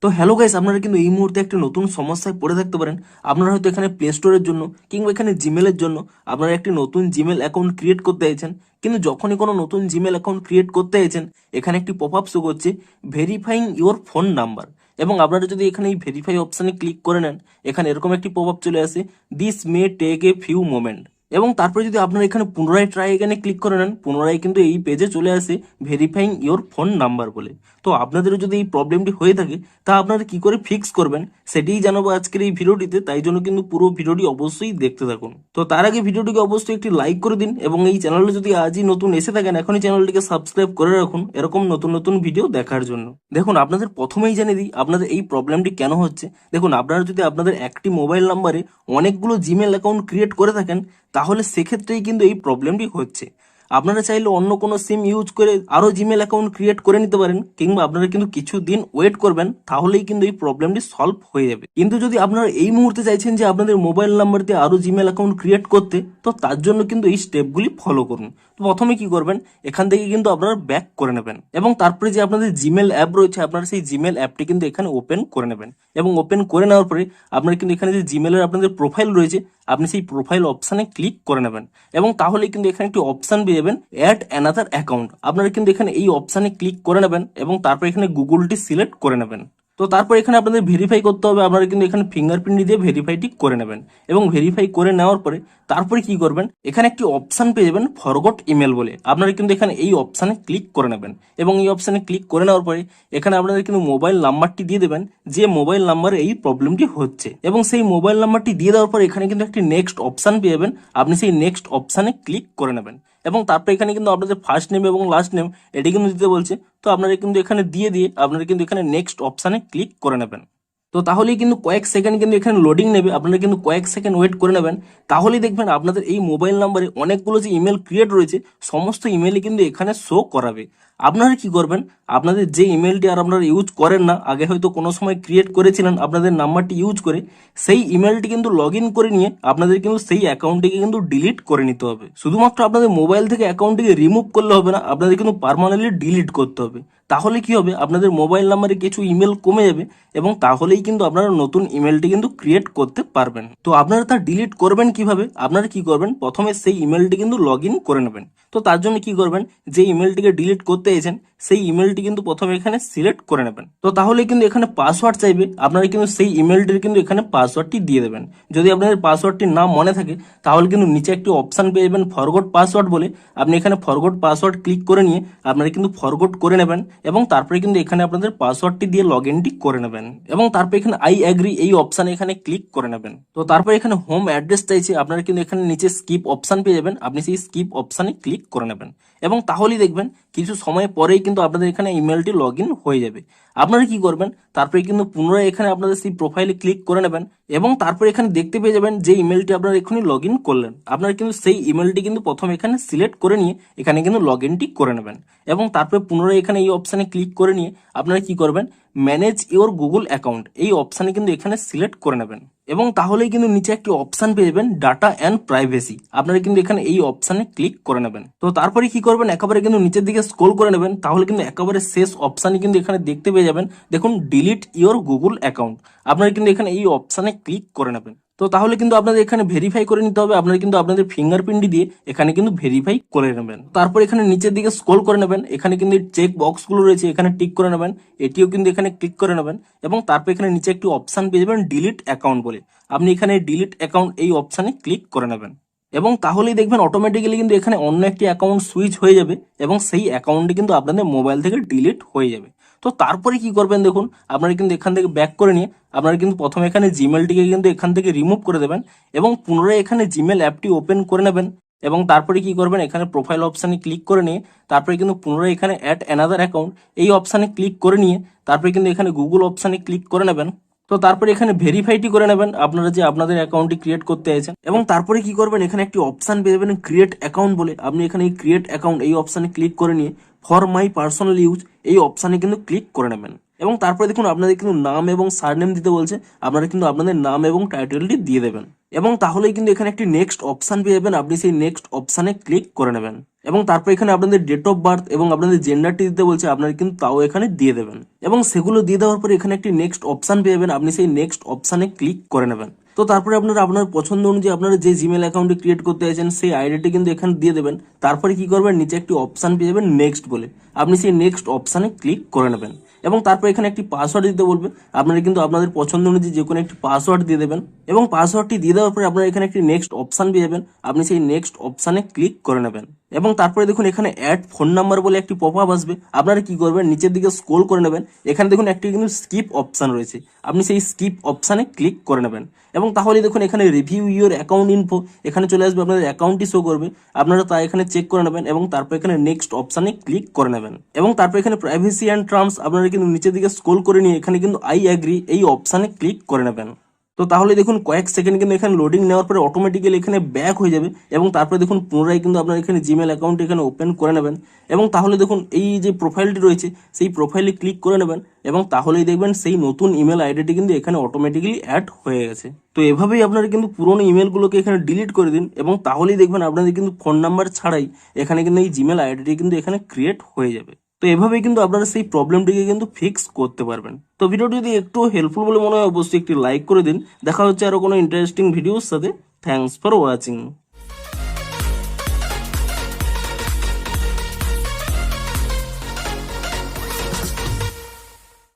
তো hello guys, আপনারা কিন্তু এই মুহূর্তে একটা নতুন সমস্যায় পড়ে থাকতে পারেন। আপনারা হয়তো এখানে প্লে স্টোরের জন্য কিংবা এখানে জিমেলের জন্য আপনারা একটি নতুন জিমেল অ্যাকাউন্ট ক্রিয়েট করতে চাইছেন, কিন্তু যখনই কোনো নতুন জিমেল অ্যাকাউন্ট ক্রিয়েট করতে চাইছেন এখানে একটি পপ আপ শো করছে ভেরিফাইং ইওর ফোন নাম্বার। এবং আপনারা যদি এখানে এই ভেরিফাই অপশানে ক্লিক করে নেন, এখানে এরকম একটি পপ আপ চলে আসে, this may take a few moment. এবং তারপরে যদি আপনারা এখানে পুনরায় ট্রাই এখানে ক্লিক করে নেন, পুনরায় কিন্তু এই পেজে চলে আসে ভেরিফাইং ইওর ফোন নাম্বার বলে। তো আপনাদেরও যদি এই প্রবলেমটি হয়ে থাকে তা আপনারা কি করে ফিক্স করবেন সেটাই জানাবো আজকের এই ভিডিওটিতে, তাই জন্য কিন্তু পুরো ভিডিওটি অবশ্যই দেখতে থাকুন। তো তার আগে ভিডিওটিকে অবশ্যই একটি লাইক করে দিন এবং এই চ্যানেলে যদি আজই নতুন এসে থাকেন এখনই চ্যানেলটিকে সাবস্ক্রাইব করে রাখুন এরকম নতুন নতুন ভিডিও দেখার জন্য। দেখুন, আপনাদের প্রথমেই জানিয়ে দিই আপনাদের এই প্রবলেমটি কেন হচ্ছে। দেখুন, আপনারা যদি আপনাদের একটি মোবাইল নাম্বারে অনেকগুলো জিমেল অ্যাকাউন্ট ক্রিয়েট করে থাকেন তাহলে সেক্ষেত্রেই কিন্তু এই প্রবলেমটি হচ্ছে। আপনারা চাইলে অন্য কোনো সিম ইউজ করে আরো জিমেল অ্যাকাউন্ট ক্রিয়েট করে নিতে পারেন, কিংবা আপনারা কিন্তু কিছুদিন ওয়েট করবেন, তাহলেই কিন্তু এই প্রবলেমটি সলভ হয়ে যাবে। কিন্তু যদি আপনারা এই মুহূর্তে চাইছেন যে আপনাদের মোবাইল নাম্বার দিয়ে আরো জিমেল অ্যাকাউন্ট ক্রিয়েট করতে, তো তার জন্য কিন্তু এই স্টেপগুলি ফলো করুন। তো প্রথমে কি করবেন, এখান থেকে কিন্তু আপনারা ব্যাক করে নেবেন এবং তারপরে যে আপনাদের জিমেল অ্যাপ রয়েছে আপনারা সেই জিমেল অ্যাপটি কিন্তু এখানে ওপেন করে নেবেন। এবং ওপেন করে নেওয়ার পরে আপনারা কিন্তু এখানে যে জিমেলের আপনাদের প্রোফাইল রয়েছে আপনি সেই প্রোফাইল অপশানে ক্লিক করে নেবেন এবং তাহলে কিন্তু এখানে একটি অপশান পেয়ে যাবেন অ্যাড অ্যানাদার অ্যাকাউন্ট। আপনারা কিন্তু এখানে এই অপশানে ক্লিক করে নেবেন এবং তারপর এখানে গুগলটি সিলেক্ট করে নেবেন। তো তারপর এখানে আপনাদের ভেরিফাই করতে হবে, আপনারা কিন্তু এখানে ফিঙ্গারপ্রিন্ট দিয়ে ভেরিফাইটি করে নেবেন এবং ভেরিফাই করে নেওয়ার পরে তারপরে কি করবেন, এখানে একটি অপশান পেয়ে যাবেন ফরগট ইমেল বলে। আপনারা কিন্তু এখানে এই অপশানে ক্লিক করে নেবেন এবং এই অপশানে ক্লিক করে নেওয়ার পরে এখানে আপনাদের কিন্তু মোবাইল নাম্বারটি দিয়ে দেবেন যে মোবাইল নাম্বারে এই প্রবলেমটি হচ্ছে, এবং সেই মোবাইল নাম্বারটি দিয়ে দেওয়ার পর এখানে কিন্তু একটি নেক্সট অপশান পেয়ে যাবেন। আপনি সেই নেক্সট অপশানে ক্লিক করে নেবেন এবং তারপর এখানে কিন্তু আপনাদের ফার্স্ট নেম এবং লাস্ট নেম এটি কিন্তু দিতে বলছে। তো আপনারা কিন্তু এখানে দিয়ে আপনারা কিন্তু এখানে নেক্সট অপশানে ক্লিক করে নেবেন। তো তাহলেই কিন্তু কয়েক সেকেন্ড কিন্তু এখানে লোডিং নেবে, আপনারা কিন্তু কয়েক সেকেন্ড ওয়েট করে নেবেন। তাহলেই দেখবেন আপনাদের এই মোবাইল নাম্বারে অনেকগুলো যে ইমেল ক্রিয়েট রয়েছে সমস্ত ইমেলই কিন্তু এখানে শো করাবে। আপনারা কি করবেন, আপনাদের যে ইমেলটি আর আপনারা ইউজ করেন না, আগে হয়তো কোনো সময় ক্রিয়েট করেছিলেন আপনাদের নাম্বারটি ইউজ করে, সেই ইমেলটি কিন্তু লগ ইন করে নিয়ে আপনাদের কিন্তু সেই অ্যাকাউন্টটিকে কিন্তু ডিলিট করে নিতে হবে। শুধুমাত্র আপনাদের মোবাইল থেকে অ্যাকাউন্টটিকে রিমুভ করলে হবে না, আপনাদের কিন্তু পার্মানেন্টলি ডিলিট করতে হবে। তাহলে কি হবে, আপনাদের মোবাইল নাম্বারে কিছু ইমেল কমে যাবে এবং তাহলেই কিন্তু আপনারা নতুন ইমেলটি কিন্তু ক্রিয়েট করতে পারবেন। তো আপনারা তা ডিলিট করবেন কিভাবে, আপনারা কি করবেন, প্রথমে সেই ইমেলটি কিন্তু লগ ইন করে নেবেন। তো তার জন্য কি করবেন, যে ইমেলটিকে ডিলিট করতে এসেছেন সেই ইমেলটি কিন্তু প্রথমে এখানে সিলেক্ট করে নেবেন। তো তাহলে কিন্তু এখানে পাসওয়ার্ড চাইবে, আপনারা কিন্তু সেই ইমেলটির কিন্তু এখানে পাসওয়ার্ডটি দিয়ে দেবেন। যদি আপনাদের পাসওয়ার্ডটির নাম মনে থাকে তাহলে কিন্তু নিচে একটি অপশন পেয়ে যাবেন ফরগট পাসওয়ার্ড বলে। আপনি এখানে ফরগট পাসওয়ার্ড ক্লিক করে নিয়ে আপনারা কিন্তু ফরগট করে নেবেন এবং তারপরে কিন্তু এখানে আপনাদের পাসওয়ার্ডটি দিয়ে লগ ইনটি করে নেবেন এবং তারপরে এখানে আই এগ্রি এই অপশানে এখানে ক্লিক করে নেবেন। তো তারপরে এখানে হোম অ্যাড্রেস চাইছে, আপনারা কিন্তু এখানে নিচে স্কিপ অপশান পেয়ে যাবেন, আপনি সেই স্কিপ অপশানে ক্লিক করে নেবেন এবং তাহলেই দেখবেন কিছু সময় পরেই কিন্তু আপনাদের এখানে ইমেলটি লগ ইন হয়ে যাবে। আপনারা কি করবেন, তারপরে কিন্তু পুনরায় এখানে আপনাদের সেই প্রোফাইলে ক্লিক করে নেবেন এবং তারপরে এখানে দেখতে পেয়ে যাবেন যে ইমেলটি আপনারা এখনই লগ ইন করলেন, আপনারা কিন্তু সেই ইমেলটি কিন্তু প্রথমে এখানে সিলেক্ট করে নিয়ে এখানে কিন্তু লগ ইনটি করে নেবেন এবং তারপরে পুনরায় এখানে এই অপশানে ক্লিক করে নিয়ে আপনারা কি করবেন, ম্যানেজ ইওর গুগল অ্যাকাউন্ট এই অপশানে কিন্তু এখানে সিলেক্ট করে নেবেন এবং তাহলেই কিন্তু নিচে একটি অপশান পেয়ে যাবেন ডাটা অ্যান্ড প্রাইভেসি, আপনারা কিন্তু এখানে এই অপশানে ক্লিক করে নেবেন। তো তারপরে কি করবেন, একেবারে কিন্তু নিচের দিকে স্ক্রল করে নেবেন, তাহলে কিন্তু একেবারে শেষ অপশানে কিন্তু এখানে দেখতে পেয়ে যাবেন, দেখুন ডিলিট ইওর গুগল অ্যাকাউন্ট, আপনারা কিন্তু এখানে এই অপশানে ক্লিক করে নেবেন। তো তাহলে কিন্তু আপনাদের এখানে ভেরিফাই করে নিতে হবে, আপনারা কিন্তু আপনাদের ফিঙ্গারপ্রিন্ট দিয়ে এখানে কিন্তু ভেরিফাই করে নেবেন। তারপর এখানে নিচের দিকে স্ক্রল করে নেবেন, এখানে কিন্তু চেক বক্সগুলো রয়েছে এখানে টিক করে নেবেন, এটিও কিন্তু এখানে ক্লিক করে নেবেন এবং তারপর এখানে নিচে একটি অপশান পেয়ে যাবেন ডিলিট অ্যাকাউন্ট বলে, আপনি এখানে ডিলিট অ্যাকাউন্ট এই অপশানে ক্লিক করে নেবেন এবং তাহলেই দেখবেন অটোমেটিক্যালি কিন্তু এখানে অন্য একটি অ্যাকাউন্ট সুইচ হয়ে যাবে এবং সেই অ্যাকাউন্টটি কিন্তু আপনাদের মোবাইল থেকে ডিলিট হয়ে যাবে। তো তারপরে কি করবেন, দেখুন আপনারা কিন্তু এখান থেকে ব্যাক করে নিয়ে আপনারা কিন্তু প্রথমে এখানে জিমেলটিকে কিন্তু এখান থেকে রিমুভ করে দেবেন এবং পুনরায় এখানে জিমেল অ্যাপটি ওপেন করে নেবেন এবং তারপরে কি করবেন, এখানে প্রোফাইল অপশানে ক্লিক করে নিয়ে তারপরে কিন্তু পুনরায় এখানে অ্যাড অ্যানাদার অ্যাকাউন্ট এই অপশানে ক্লিক করে নিয়ে তারপরে কিন্তু এখানে গুগল অপশানে ক্লিক করে নেবেন। তো তারপরে এখানে ভেরিফাইটি করে নেবেন আপনারা যে আপনাদের অ্যাকাউন্টটি ক্রিয়েট করতে চাইছেন এবং তারপরে কি করবেন, এখানে একটি অপশান পেয়ে যাবেন ক্রিয়েট অ্যাকাউন্ট বলে, আপনি এখানে এই ক্রিয়েট অ্যাকাউন্ট এই অপশানে ক্লিক করে নিয়ে ফর মাই পার্সোনাল ইউজ এই অপশানে কিন্তু ক্লিক করে নেবেন এবং তারপরে দেখুন আপনাদের কিন্তু নাম এবং সারনেম দিতে বলছে, আপনারা কিন্তু আপনাদের নাম এবং টাইটেলটি দিয়ে দেবেন। এবং তাহলেই কিন্তু এখানে একটি নেক্সট অপশান পেয়ে যাবেন, আপনি সেই নেক্সট অপশানে ক্লিক করে নেবেন। এবং তারপর এখানে আপনাদের ডেট অফ বার্থ এবং আপনাদের জেন্ডারটি দিতে বলছে, আপনারা কিন্তু তাও এখানে দিয়ে দেবেন। এবং সেগুলো দিয়ে দেওয়ার পরে এখানে একটি নেক্সট অপশান পেয়ে যাবেন, আপনি সেই নেক্সট অপশানে ক্লিক করে নেবেন। তো তারপরে আপনারা আপনার পছন্দ অনুযায়ী আপনারা যে জিমেল অ্যাকাউন্টটি ক্রিয়েট করতে চাইছেন সেই আইডিটি কিন্তু এখানে দিয়ে দেবেন। তারপরে কি করবেন, নিচে একটি অপশান পেয়ে যাবেন নেক্সট বলে, আপনি সেই নেক্সট অপশানে ক্লিক করে নেবেন। এবং তারপর এখানে একটি পাসওয়ার্ড দিতে বলবে, আপনারা কিন্তু আপনাদের পছন্দ অনুযায়ী যে কোনো একটি পাসওয়ার্ড দিয়ে দেবেন। এবং পাসওয়ার্ডটি দিয়ে দেওয়ার পরে আপনারা এখানে একটি নেক্সট অপশান পেয়ে যাবেন, আপনি সেই নেক্সট অপশানে ক্লিক করে নেবেন। এবং তারপরে দেখুন এখানে অ্যাড ফোন নাম্বার বলে একটি পপ আপ আসবে, আপনারা কি করবেন, নিচের দিকে স্ক্রল করে নেবেন, এখানে দেখুন একটি কিন্তু স্কিপ অপশান রয়েছে, আপনি সেই স্কিপ অপশানে ক্লিক করে নেবেন। এবং তাহলে দেখুন এখানে রিভিউ ইউর অ্যাকাউন্ট ইনফো এখানে চলে আসবে, আপনাদের অ্যাকাউন্টটি শো করবে, আপনারা তা এখানে চেক করে নেবেন। এবং তারপর এখানে নেক্সট অপশানে ক্লিক করে নেবেন। এবং তারপর এখানে প্রাইভেসি অ্যান্ড টার্মস আপনারা কিন্তু নিচের দিকে স্ক্রল করে নিয়ে এখানে কিন্তু আই অ্যাগ্রি এই অপশানে ক্লিক করে নেবেন। তো তাহলে দেখুন কয়েক সেকেন্ড কিন্তু এখানে লোডিং নেওয়ার পরে অটোমেটিক্যালি এখানে ব্যাক হয়ে যাবে। এবং তারপরে দেখুন পুনরায় কিন্তু আপনার এখানে জিমেল অ্যাকাউন্ট এখানে ওপেন করে নেবেন। এবং তাহলে দেখুন এই যে প্রোফাইলটি রয়েছে সেই প্রোফাইলে ক্লিক করে নেবেন, এবং তাহলেই দেখবেন সেই নতুন ইমেল আইডিটি কিন্তু এখানে অটোমেটিক্যালি অ্যাড হয়ে গেছে। তো এভাবেই আপনারা কিন্তু পুরোনো ইমেলগুলোকে এখানে ডিলিট করে দিন, এবং তাহলেই দেখবেন আপনাদের কিন্তু ফোন নাম্বার ছাড়াই এখানে কিন্তু এই জিমেল আইডিটি কিন্তু এখানে ক্রিয়েট হয়ে যাবে। তো এভাবেই কিন্তু আপনারা সেই প্রবলেমটিকে কিন্তু ফিক্স করতে পারবেন। তো ভিডিওটি যদি একটু হেল্পফুল বলে মনে হয় অবশ্যই একটি লাইক করে দিন। দেখা হচ্ছে আরো কোনো ইন্টারেস্টিং ভিডিওর সাথে। Thanks for watching.